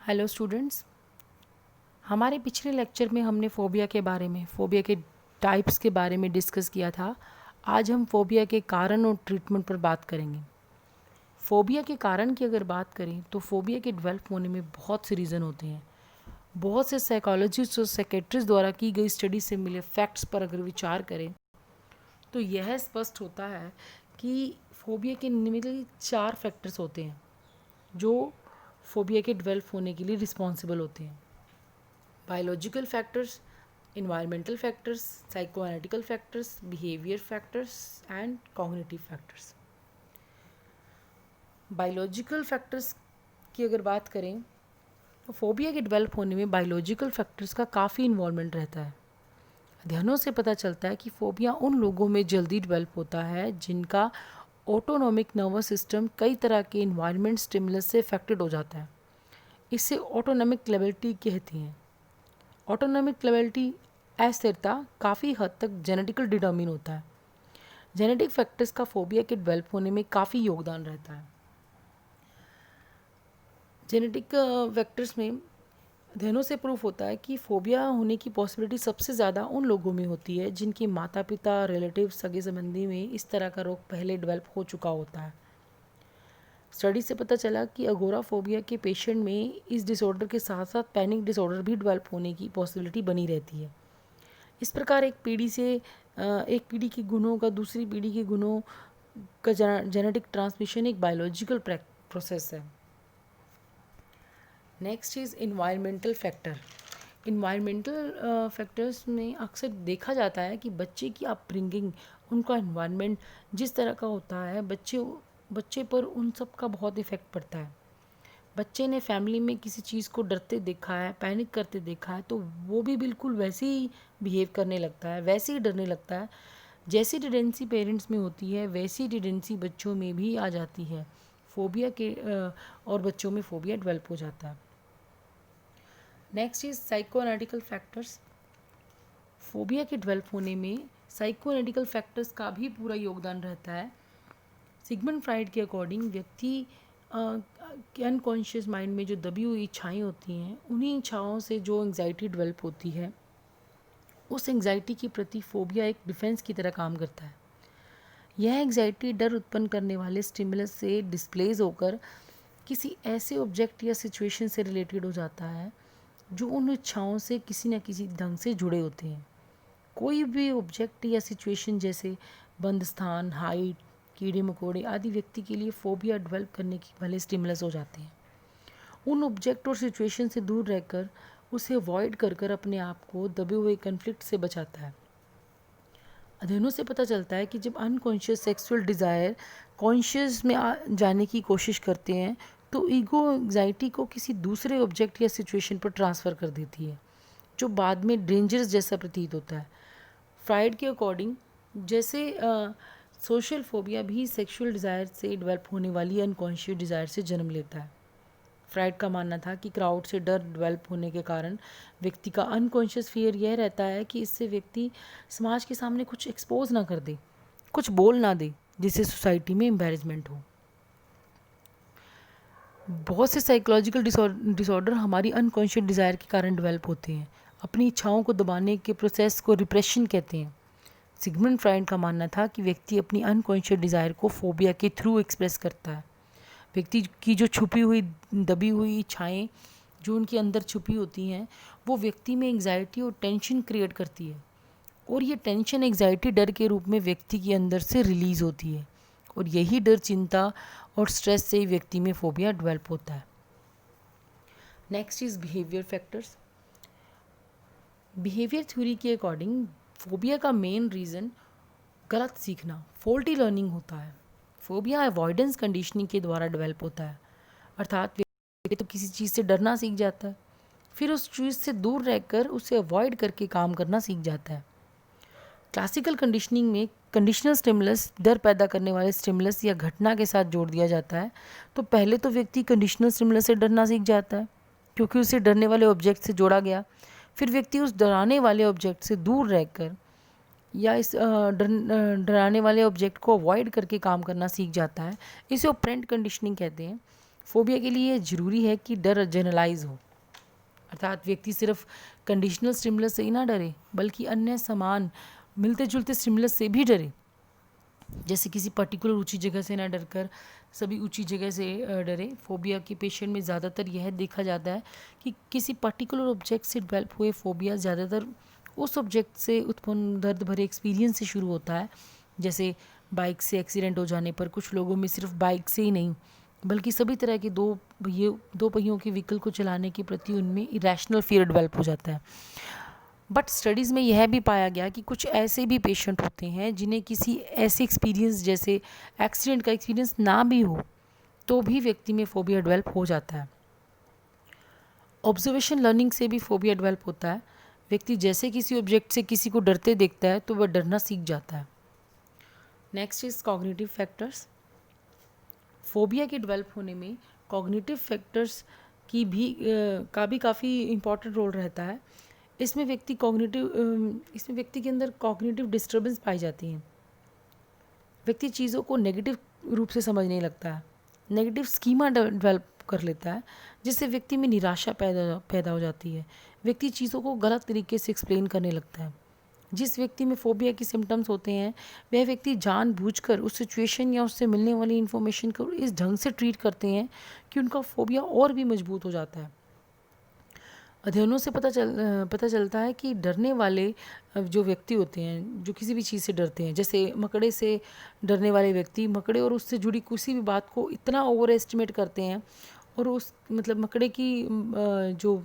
Hello students, हमारे पिछले lecture में हमने फ़ोबिया के बारे में, फ़ोबिया के टाइप्स के बारे में डिस्कस किया था। आज हम फ़ोबिया के कारण और ट्रीटमेंट पर बात करेंगे। फ़ोबिया के कारण की अगर बात करें तो फ़ोबिया के डेवलप होने में बहुत से रीज़न होते हैं। बहुत से साइकोलॉजिस्ट और साइकेट्रिस्ट द्वारा की गई स्टडी से मिले फैक्ट्स पर अगर विचार करें तो यह स्पष्ट होता है कि फ़ोबिया के निम्नलिखित 4 फैक्टर्स होते हैं जो फ़ोबिया के डेवलप होने के लिए रिस्पॉन्सिबल होते हैं। Biological factors, environmental factors, psychoanalytical factors, behavior factors and cognitive factors. Biological factors की अगर बात करें तो फोबिया के डेवलप होने में बायोलॉजिकल फैक्टर्स का काफ़ी इन्वॉल्वमेंट रहता है। अध्ययनों से पता चलता है कि फोबिया उन लोगों में जल्दी डेवलप होता है जिनका ऑटोनॉमिक नर्वस सिस्टम कई तरह के इन्वायरमेंट स्टिमुलस से अफेक्टेड हो जाता है। इसे ऑटोनॉमिक लेबिलिटी कहते हैं। ऑटोनॉमिक लेबिलिटी अस्थिरता काफ़ी हद तक जेनेटिकल डिटर्मिन होता है। जेनेटिक फैक्टर्स का फोबिया के डेवलप होने में काफ़ी योगदान रहता है। जेनेटिक फैक्टर्स में अध्ययनों से प्रूफ होता है कि फोबिया होने की पॉसिबिलिटी सबसे ज़्यादा उन लोगों में होती है जिनके माता पिता, रिलेटिव, सगे संबंधी में इस तरह का रोग पहले डेवलप हो चुका होता है। स्टडी से पता चला कि अगोराफोबिया के पेशेंट में इस डिसऑर्डर के साथ साथ पैनिक डिसऑर्डर भी डेवलप होने की पॉसिबिलिटी बनी रहती है। इस प्रकार एक पीढ़ी के गुणों का दूसरी पीढ़ी के गुणों का जेनेटिक ट्रांसमिशन एक बायोलॉजिकल प्रोसेस है। Next is environmental factor. Environmental factors में अक्सर देखा जाता है कि बच्चे की अपब्रिंगिंग, उनका इन्वायरमेंट जिस तरह का होता है बच्चे पर उन सब का बहुत इफ़ेक्ट पड़ता है। बच्चे ने फैमिली में किसी चीज़ को डरते देखा है, पैनिक करते देखा है, तो वो भी बिल्कुल वैसे ही बिहेव करने लगता है, वैसे ही डरने लगता है। जैसी टेंडेंसी पेरेंट्स में होती है वैसी टेंडेंसी बच्चों में भी आ जाती है। फोबिया के और बच्चों में फोबिया डेवलप हो जाता है। Next is psychoanalytical factors. Phobia के डेवलप होने में साइकोएनालिटिकल फैक्टर्स का भी पूरा योगदान रहता है। सिगमंड फ्राइड के अकॉर्डिंग व्यक्ति के अनकॉन्शियस माइंड में जो दबी हुई इच्छाएं होती हैं, उन्हीं इच्छाओं से जो एंग्जाइटी डेवलप होती है, उस एंग्जाइटी के प्रति फोबिया एक डिफेंस की तरह काम करता है। यह एंग्जाइटी डर उत्पन्न करने वाले स्टिमुलस से डिस्प्लेस होकर किसी ऐसे ऑब्जेक्ट या सिचुएशन से रिलेटेड हो जाता है जो उन इच्छाओं से किसी न किसी ढंग से जुड़े होते हैं। कोई भी ऑब्जेक्ट या सिचुएशन जैसे बंद स्थान, हाइट, कीड़े मकोड़े आदि व्यक्ति के लिए फोबिया डेवलप करने के वाले स्टिमुलस हो जाते हैं। उन ऑब्जेक्ट और सिचुएशन से दूर रहकर उसे अवॉइड कर कर अपने आप को दबे हुए कन्फ्लिक्ट से बचाता है। अध्ययनों से पता चलता है कि जब अनकॉन्शियस सेक्सुअल डिज़ायर कॉन्शियस में जाने की कोशिश करते हैं तो ईगो एंग्जाइटी को किसी दूसरे ऑब्जेक्ट या सिचुएशन पर ट्रांसफ़र कर देती है जो बाद में डेंजरस जैसा प्रतीत होता है। फ्राइड के अकॉर्डिंग जैसे सोशल फोबिया भी सेक्सुअल डिज़ायर से डेवलप होने वाली अनकॉन्शियस डिज़ायर से जन्म लेता है। फ्राइड का मानना था कि क्राउड से डर डेवलप होने के कारण व्यक्ति का अनकॉन्शियस फियर यह रहता है कि इससे व्यक्ति समाज के सामने कुछ एक्सपोज ना कर दे, कुछ बोल ना दे, जिससे सोसाइटी में एम्बैरेसमेंट हो। बहुत से साइकोलॉजिकल डिसऑर्डर हमारी अनकॉन्शियस डिज़ायर के कारण डेवलप होते हैं। अपनी इच्छाओं को दबाने के प्रोसेस को रिप्रेशन कहते हैं। सिगमंड फ्राइड का मानना था कि व्यक्ति अपनी अनकॉन्शियस डिज़ायर को फोबिया के थ्रू एक्सप्रेस करता है। व्यक्ति की जो छुपी हुई दबी हुई इच्छाएं जो उनके अंदर छुपी होती हैं वो व्यक्ति में एंग्जाइटी और टेंशन क्रिएट करती है, और ये टेंशन एंग्जाइटी डर के रूप में व्यक्ति के अंदर से रिलीज़ होती है, और यही डर, चिंता और स्ट्रेस से ही व्यक्ति में फोबिया डेवलप होता है। Next is behaviour factors. Behaviour theory के अकॉर्डिंग फोबिया का मेन रीज़न गलत सीखना, फॉल्टी लर्निंग होता है। फोबिया अवॉइडेंस कंडीशनिंग के द्वारा डेवलप होता है, अर्थात व्यक्ति तो किसी चीज़ से डरना सीख जाता है, फिर उस चीज़ से दूर रहकर उसे अवॉइड करके काम करना सीख जाता है। क्लासिकल कंडीशनिंग में कंडीशनल स्टिमुलस डर पैदा करने वाले स्टिमुलस या घटना के साथ जोड़ दिया जाता है। तो पहले तो व्यक्ति कंडीशनल स्टिमुलस से डरना सीख जाता है क्योंकि उसे डरने वाले ऑब्जेक्ट से जोड़ा गया। फिर व्यक्ति उस डराने वाले ऑब्जेक्ट से दूर रहकर या इस डराने वाले ऑब्जेक्ट को अवॉइड करके काम करना सीख जाता है। इसे ऑपरेंट कंडीशनिंग कहते हैं। फोबिया के लिए ज़रूरी है कि डर जनरलाइज हो, अर्थात व्यक्ति सिर्फ कंडीशनल स्टिमुलस से ही ना डरे, बल्कि अन्य समान मिलते जुलते स्टिमुलस से भी डरे। जैसे किसी पर्टिकुलर ऊंची जगह से ना डर कर सभी ऊंची जगह से डरे। फोबिया के पेशेंट में ज़्यादातर यह देखा जाता है कि किसी पर्टिकुलर ऑब्जेक्ट से डेवलप हुए फोबिया ज़्यादातर उस ऑब्जेक्ट से उत्पन्न दर्द भरे एक्सपीरियंस से शुरू होता है। जैसे बाइक से एक्सीडेंट हो जाने पर कुछ लोगों में सिर्फ बाइक से ही नहीं बल्कि सभी तरह के दो पहियों के व्हीकल को चलाने के प्रति उनमें इरेशनल फियर डेवलप हो जाता है। बट स्टडीज़ में यह भी पाया गया कि कुछ ऐसे भी पेशेंट होते हैं जिन्हें किसी ऐसे एक्सपीरियंस जैसे एक्सीडेंट का एक्सपीरियंस ना भी हो तो भी व्यक्ति में फोबिया डेवलप हो जाता है। ऑब्जर्वेशन लर्निंग से भी फोबिया डेवलप होता है। व्यक्ति जैसे किसी ऑब्जेक्ट से किसी को डरते देखता है तो वह डरना सीख जाता है। Next is cognitive factors. Phobia के डेवलप होने में कॉग्निटिव फैक्टर्स का भी काफ़ी इम्पॉर्टेंट रोल रहता है। इसमें व्यक्ति के अंदर कॉग्निटिव डिस्टर्बेंस पाई जाती हैं। व्यक्ति चीज़ों को नेगेटिव रूप से समझने लगता है, नेगेटिव स्कीमा डेवलप कर लेता है, जिससे व्यक्ति में निराशा पैदा हो जाती है। व्यक्ति चीज़ों को गलत तरीके से एक्सप्लेन करने लगता है। जिस व्यक्ति में फोबिया के सिम्टम्स होते हैं वह व्यक्ति जानबूझकर उस सिचुएशन या उससे मिलने वाली इन्फॉर्मेशन को इस ढंग से ट्रीट करते हैं कि उनका फोबिया और भी मजबूत हो जाता है। अध्ययनों से पता चलता है कि डरने वाले जो व्यक्ति होते हैं, जो किसी भी चीज़ से डरते हैं, जैसे मकड़े से डरने वाले व्यक्ति मकड़े और उससे जुड़ी किसी भी बात को इतना ओवर एस्टिमेट करते हैं और उस मकड़े की जो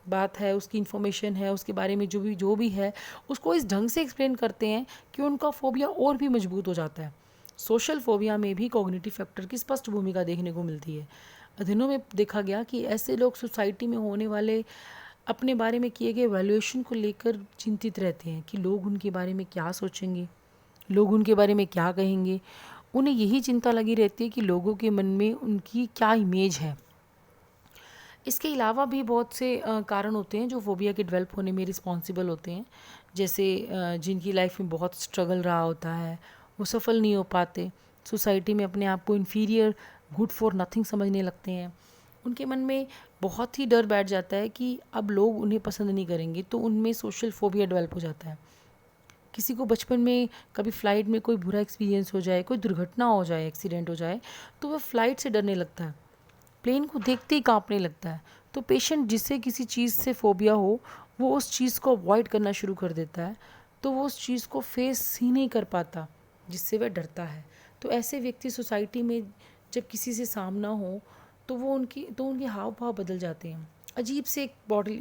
बात है, उसकी इन्फॉर्मेशन है, उसके बारे में जो भी है उसको इस ढंग से एक्सप्लेन करते हैं कि उनका फोबिया और भी मजबूत हो जाता है। सोशल फोबिया में भी कॉग्निटिव फैक्टर की स्पष्ट भूमिका देखने को मिलती है। अध्ययनों में देखा गया कि ऐसे लोग सोसाइटी में होने वाले अपने बारे में किए गए वैल्यूएशन को लेकर चिंतित रहते हैं कि लोग उनके बारे में क्या सोचेंगे, लोग उनके बारे में क्या कहेंगे। उन्हें यही चिंता लगी रहती है कि लोगों के मन में उनकी क्या इमेज है। इसके अलावा भी बहुत से कारण होते हैं जो फोबिया के डेवलप होने में रिस्पॉन्सिबल होते हैं। जैसे जिनकी लाइफ में बहुत स्ट्रगल रहा होता है, वो सफल नहीं हो पाते, सोसाइटी में अपने आप को इन्फीरियर, गुड फॉर नथिंग समझने लगते हैं। उनके मन में बहुत ही डर बैठ जाता है कि अब लोग उन्हें पसंद नहीं करेंगे, तो उनमें सोशल फोबिया डेवलप हो जाता है। किसी को बचपन में कभी फ़्लाइट में कोई बुरा एक्सपीरियंस हो जाए, कोई दुर्घटना हो जाए, एक्सीडेंट हो जाए, तो वह फ़्लाइट से डरने लगता है, प्लेन को देखते ही कांपने लगता है। तो पेशेंट जिससे किसी चीज़ से फोबिया हो वो उस चीज़ को अवॉइड करना शुरू कर देता है, तो वो उस चीज़ को फेस ही नहीं कर पाता जिससे वह डरता है। तो ऐसे व्यक्ति सोसाइटी में जब किसी से सामना हो तो उनके हाव भाव बदल जाते हैं, अजीब से एक बॉडी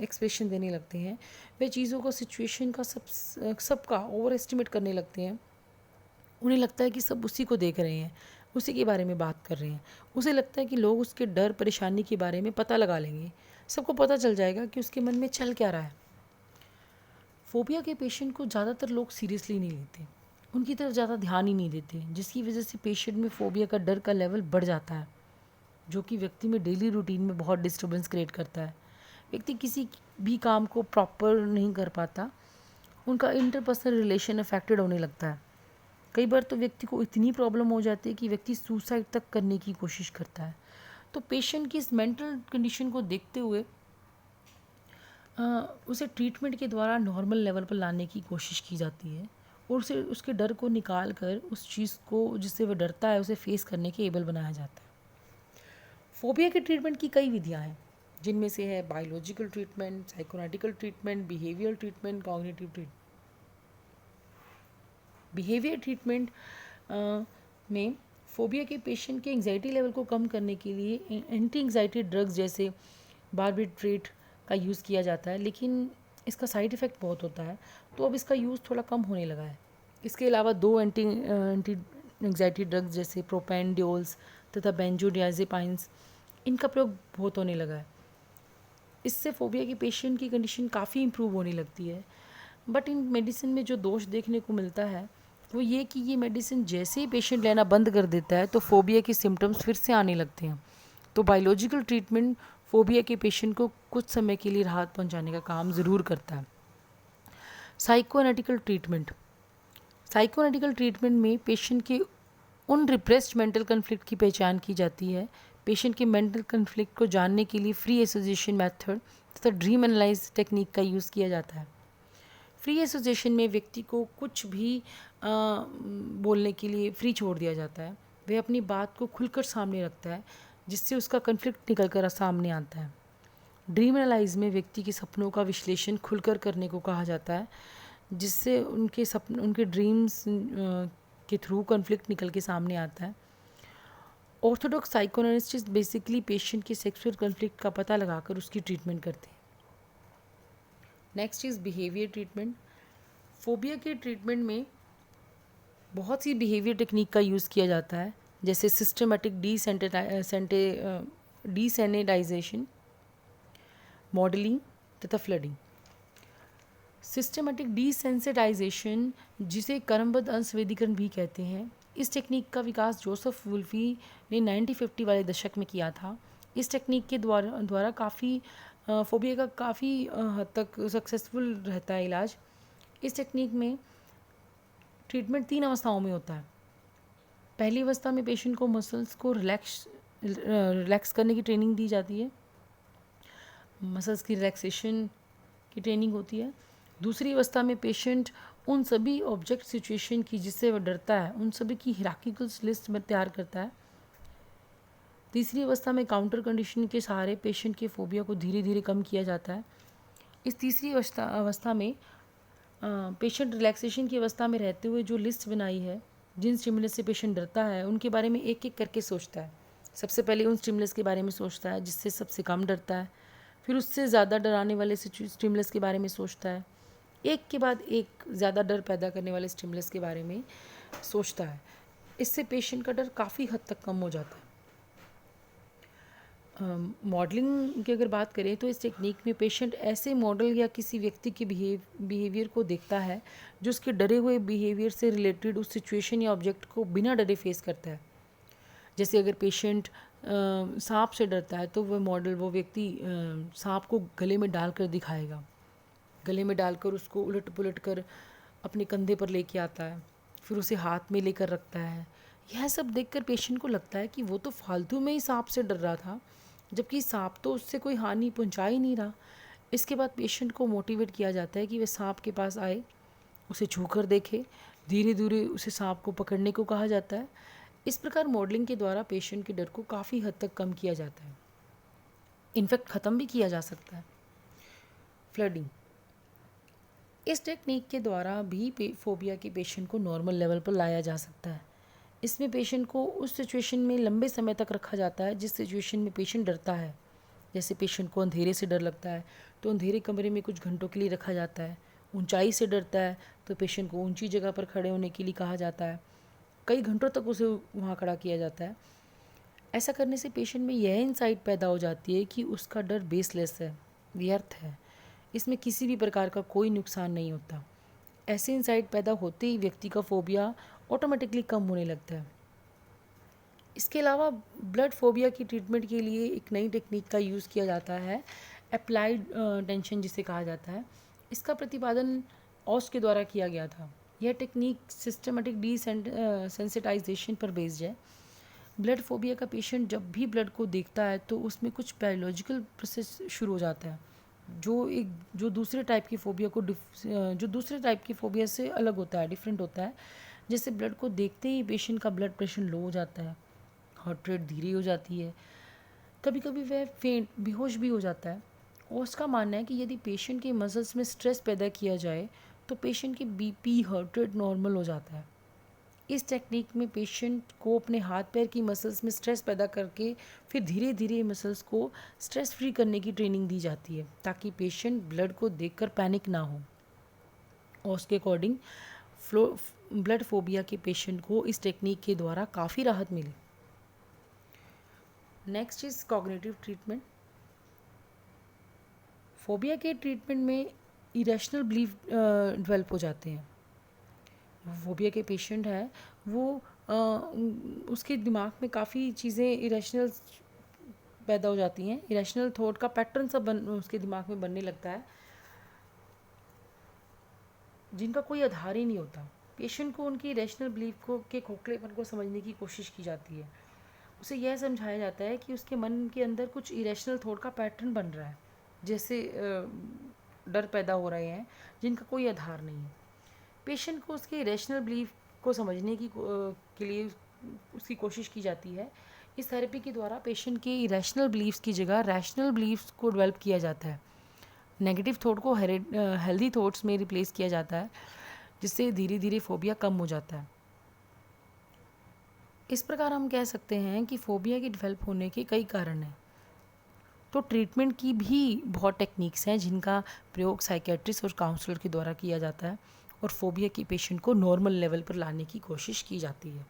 एक्सप्रेशन देने लगते हैं। वे चीज़ों को, सिचुएशन का सबका ओवर एस्टिमेट करने लगते हैं। उन्हें लगता है कि सब उसी को देख रहे हैं, उसी के बारे में बात कर रहे हैं। उसे लगता है कि लोग उसके डर परेशानी के बारे में पता लगा लेंगे, सबको पता चल जाएगा कि उसके मन में चल क्या रहा है। फोबिया के पेशेंट को ज़्यादातर लोग सीरियसली नहीं लेते, उनकी तरफ ज़्यादा ध्यान ही नहीं देते, जिसकी वजह से पेशेंट में फोबिया का डर का लेवल बढ़ जाता है, जो कि व्यक्ति में डेली रूटीन में बहुत डिस्टर्बेंस क्रिएट करता है। व्यक्ति किसी भी काम को प्रॉपर नहीं कर पाता, उनका इंटरपर्सनल रिलेशन अफेक्टेड होने लगता है। कई बार तो व्यक्ति को इतनी प्रॉब्लम हो जाती है कि व्यक्ति सुसाइड तक करने की कोशिश करता है। तो पेशेंट की इस मेंटल कंडीशन को देखते हुए उसे ट्रीटमेंट के द्वारा नॉर्मल लेवल पर लाने की कोशिश की जाती है और उसे उसके डर को निकाल कर उस चीज़ को जिससे वह डरता है उसे फेस करने के एबल बनाया जाता है। फोबिया के ट्रीटमेंट की कई विधियां हैं, जिनमें से है biological treatment, psychoanalytical treatment, behaviour treatment, cognitive treatment. Behaviour treatment में फोबिया के पेशेंट के एंग्जाइटी लेवल को कम करने के लिए एंटी एंग्जाइटी ड्रग्स जैसे बार्बिट्रेट का यूज़ किया जाता है, लेकिन इसका साइड इफ़ेक्ट बहुत होता है, तो अब इसका यूज़ थोड़ा कम होने लगा है। इसके अलावा दो एंटी एंग्जाइटी ड्रग्स जैसे प्रोपेनड्योल्स तथा बेंजोडियाजेपाइंस, इनका प्रयोग बहुत होने लगा है। इससे फोबिया के पेशेंट की कंडीशन काफ़ी इम्प्रूव होने लगती है। बट इन मेडिसिन में जो दोष देखने को मिलता है वो ये कि ये मेडिसिन जैसे ही पेशेंट लेना बंद कर देता है तो फोबिया के सिम्टम्स फिर से आने लगते हैं। तो बायोलॉजिकल ट्रीटमेंट फोबिया के पेशेंट को कुछ समय के लिए राहत पहुंचाने का काम ज़रूर करता है। साइकोएनालिटिकल ट्रीटमेंट में पेशेंट के उन रिप्रेस्ड मेंटल कन्फ्लिक्ट की पहचान की जाती है, पेशेंट के मेंटल कन्फ्लिक्ट को जानने के लिए फ्री एसोसिएशन मेथड तथा ड्रीम एनालाइज टेक्निक का यूज़ किया जाता है। फ्री एसोसिएशन में व्यक्ति को कुछ भी बोलने के लिए फ्री छोड़ दिया जाता है। वह अपनी बात को खुलकर सामने रखता है, जिससे उसका कन्फ्लिक्ट निकल कर सामने आता है। ड्रीम एनालाइज में व्यक्ति के सपनों का विश्लेषण खुलकर करने को कहा जाता है, जिससे उनके ड्रीम्स के थ्रू कन्फ्लिक्ट निकल के सामने आता है। ऑर्थोडॉक्स साइकोएनालिस्ट बेसिकली पेशेंट के सेक्सुअल कन्फ्लिक्ट का पता लगाकर उसकी ट्रीटमेंट करते हैं। Next is behaviour treatment. Phobia के ट्रीटमेंट में बहुत सी बिहेवियर टेक्निक का यूज़ किया जाता है, जैसे सिस्टमेटिक डीसेनेटाइजेशन, मॉडलिंग तथा फ्लडिंग। सिस्टमेटिक डीसेंसिटाइजेशन, जिसे क्रमबद्ध अंशवेदीकरण भी कहते हैं, इस टेक्निक का विकास जोसेफ वुल्फी ने 1950 वाले दशक में किया था। इस टेक्निक के द्वारा काफ़ी फोबिया का काफ़ी हद तक सक्सेसफुल रहता है इलाज। इस टेक्निक में ट्रीटमेंट 3 अवस्थाओं में होता है। पहली अवस्था में पेशेंट को मसल्स को रिलैक्स करने की ट्रेनिंग दी जाती है, मसल्स की रिलैक्सेशन की ट्रेनिंग होती है। दूसरी अवस्था में पेशेंट उन सभी ऑब्जेक्ट सिचुएशन की जिससे वह डरता है, उन सभी की हिरार्किकल लिस्ट में तैयार करता है। तीसरी अवस्था में काउंटर कंडीशन के सहारे पेशेंट के फोबिया को धीरे धीरे कम किया जाता है। इस तीसरी अवस्था में पेशेंट रिलैक्सेशन की अवस्था में रहते हुए जो लिस्ट बनाई है, जिन स्टिमुलस से पेशेंट डरता है, उनके बारे में एक एक करके सोचता है। सबसे पहले उन स्टिमुलस के बारे में सोचता है जिससे सबसे कम डरता है, फिर उससे ज़्यादा डराने वाले स्टिमुलस के बारे में सोचता है, एक के बाद एक ज़्यादा डर पैदा करने वाले स्टिमुलस के बारे में सोचता है। इससे पेशेंट का डर काफ़ी हद तक कम हो जाता है। मॉडलिंग की अगर बात करें तो इस टेक्निक में पेशेंट ऐसे मॉडल या किसी व्यक्ति के बिहेवियर को देखता है जो उसके डरे हुए बिहेवियर से रिलेटेड उस सिचुएशन या ऑब्जेक्ट को बिना डरे फेस करता है। जैसे अगर पेशेंट सांप से डरता है तो वो व्यक्ति सांप को गले में डालकर दिखाएगा, गले में डालकर उसको उलट पुलट कर अपने कंधे पर लेके आता है, फिर उसे हाथ में लेकर रखता है। यह सब देखकर पेशेंट को लगता है कि वो तो फालतू में ही सांप से डर रहा था, जबकि सांप तो उससे कोई हानि पहुंचा ही नहीं रहा। इसके बाद पेशेंट को मोटिवेट किया जाता है कि वह सांप के पास आए, उसे छूकर देखे, धीरे धीरे उसे सांप को पकड़ने को कहा जाता है। इस प्रकार मॉडलिंग के द्वारा पेशेंट के डर को काफ़ी हद तक कम किया जाता है, इनफैक्ट ख़त्म भी किया जा सकता है। फ्लडिंग, इस टेक्निक के द्वारा भी फोबिया के पेशेंट को नॉर्मल लेवल पर लाया जा सकता है। इसमें पेशेंट को उस सिचुएशन में लंबे समय तक रखा जाता है जिस सिचुएशन में पेशेंट डरता है। जैसे पेशेंट को अंधेरे से डर लगता है तो अंधेरे कमरे में कुछ घंटों के लिए रखा जाता है। ऊंचाई से डरता है तो पेशेंट को ऊंची जगह पर खड़े होने के लिए कहा जाता है। कई घंटों तक उसे वहाँ खड़ा किया जाता है। ऐसा करने से पेशेंट में यह इंसाइट पैदा हो जाती है कि उसका डर बेसलेस है, व्यर्थ है, इसमें किसी भी प्रकार का कोई नुकसान नहीं होता। ऐसे इंसाइट पैदा होते ही व्यक्ति का फोबिया ऑटोमेटिकली कम होने लगता है। इसके अलावा ब्लड फोबिया की ट्रीटमेंट के लिए एक नई टेक्निक का यूज़ किया जाता है, अप्लाइड टेंशन जिसे कहा जाता है। इसका प्रतिपादन ऑस के द्वारा किया गया था। यह टेक्निक सिस्टमेटिक सेंसिटाइजेशन पर बेस्ड है। ब्लड फोबिया का पेशेंट जब भी ब्लड को देखता है तो उसमें कुछ बायोलॉजिकल प्रोसेस शुरू हो जाता है जो दूसरे टाइप की फोबिया से अलग होता है, डिफरेंट होता है। जैसे ब्लड को देखते ही पेशेंट का ब्लड प्रेशर लो हो जाता है, हार्ट रेट धीरे हो जाती है, कभी कभी वह बेहोश भी हो जाता है। और उसका मानना है कि यदि पेशेंट के मसल्स में स्ट्रेस पैदा किया जाए तो पेशेंट की बीपी, हार्ट रेट नॉर्मल हो जाता है। इस टेक्निक में पेशेंट को अपने हाथ पैर की मसल्स में स्ट्रेस पैदा करके फिर धीरे धीरे मसल्स को स्ट्रेस फ्री करने की ट्रेनिंग दी जाती है ताकि पेशेंट ब्लड को देखकर पैनिक ना हो। और उसके अकॉर्डिंग ब्लड फोबिया के पेशेंट को इस टेक्निक के द्वारा काफ़ी राहत मिली। Next is cognitive treatment. Phobia के ट्रीटमेंट में इरेशनल बिलीफ डेवलप हो जाते हैं। फोबिया के पेशेंट है वो उसके दिमाग में काफ़ी चीज़ें इरेशनल पैदा हो जाती हैं, इरेशनल थॉट का पैटर्न सब उसके दिमाग में बनने लगता है जिनका कोई आधार ही नहीं होता। पेशेंट को उनकी इरेशनल बिलीफ के खोखलेपन को समझने की कोशिश की जाती है। उसे यह समझाया जाता है कि उसके मन के अंदर कुछ इरेशनल थॉट का पैटर्न बन रहा है, जैसे डर पैदा हो रहे हैं जिनका कोई आधार नहीं है। पेशेंट को उसके रैशनल बिलीफ को समझने के लिए उसकी कोशिश की जाती है। इस थेरेपी के द्वारा पेशेंट के इरेशनल बिलीफ्स की जगह रैशनल बिलीफ्स को डेवलप किया जाता है। नेगेटिव थॉट को हेल्दी थॉट्स में रिप्लेस किया जाता है, जिससे धीरे धीरे फोबिया कम हो जाता है। इस प्रकार हम कह सकते हैं कि फोबिया के डेवलप होने के कई कारण हैं। तो ट्रीटमेंट की भी बहुत टेक्निक्स हैं जिनका प्रयोग साइकेट्रिस्ट और काउंसलर के द्वारा किया जाता है और फोबिया के पेशेंट को नॉर्मल लेवल पर लाने की कोशिश की जाती है।